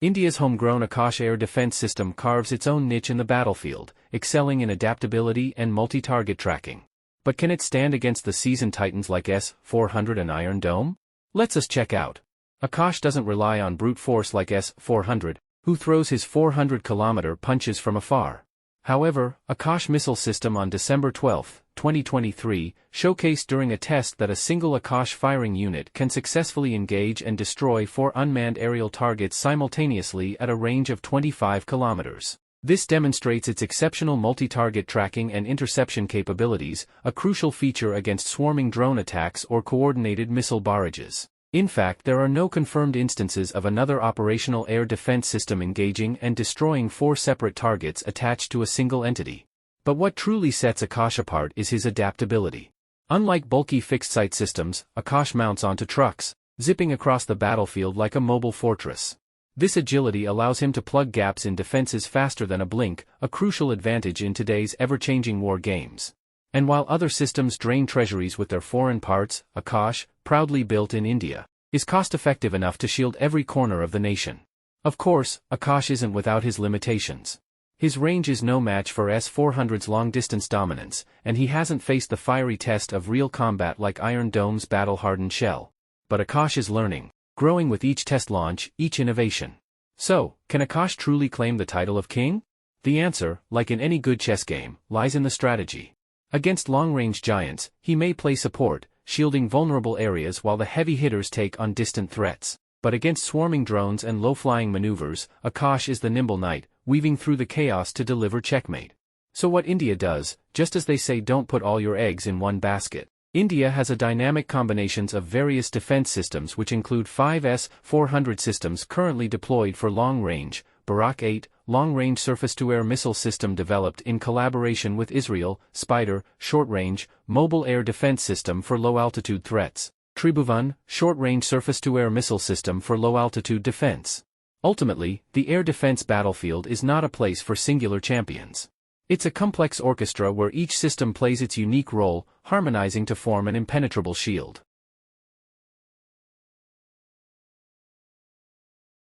India's homegrown Akash air defense system carves its own niche in the battlefield, excelling in adaptability and multi-target tracking. But can it stand against the seasoned titans like S-400 and Iron Dome? Let's us check out. Akash doesn't rely on brute force like S-400, who throws his 400-kilometer punches from afar. However, Akash missile system on December 12, 2023, showcased during a test that a single Akash firing unit can successfully engage and destroy 4 unmanned aerial targets simultaneously at a range of 25 kilometers. This demonstrates its exceptional multi-target tracking and interception capabilities, a crucial feature against swarming drone attacks or coordinated missile barrages. In fact, there are no confirmed instances of another operational air defense system engaging and destroying 4 separate targets attached to a single entity. But what truly sets Akash apart is his adaptability. Unlike bulky fixed-site systems, Akash mounts onto trucks, zipping across the battlefield like a mobile fortress. This agility allows him to plug gaps in defenses faster than a blink, a crucial advantage in today's ever-changing war games. And while other systems drain treasuries with their foreign parts, Akash, proudly built in India, is cost-effective enough to shield every corner of the nation. Of course, Akash isn't without his limitations. His range is no match for S-400's long-distance dominance, and he hasn't faced the fiery test of real combat like Iron Dome's battle-hardened shell. But Akash is learning, growing with each test launch, each innovation. So, can Akash truly claim the title of king? The answer, like in any good chess game, lies in the strategy. Against long-range giants, he may play support, shielding vulnerable areas while the heavy hitters take on distant threats. But against swarming drones and low-flying maneuvers, Akash is the nimble knight, weaving through the chaos to deliver checkmate. So what India does, just as they say don't put all your eggs in one basket. India has a dynamic combinations of various defense systems which include 5 S-400 systems currently deployed for long-range, Barak 8, long-range surface-to-air missile system developed in collaboration with Israel, Spider, short-range, mobile air defense system for low-altitude threats, Tribhuvan, short-range surface-to-air missile system for low-altitude defense. Ultimately, the air defense battlefield is not a place for singular champions. It's a complex orchestra where each system plays its unique role, harmonizing to form an impenetrable shield.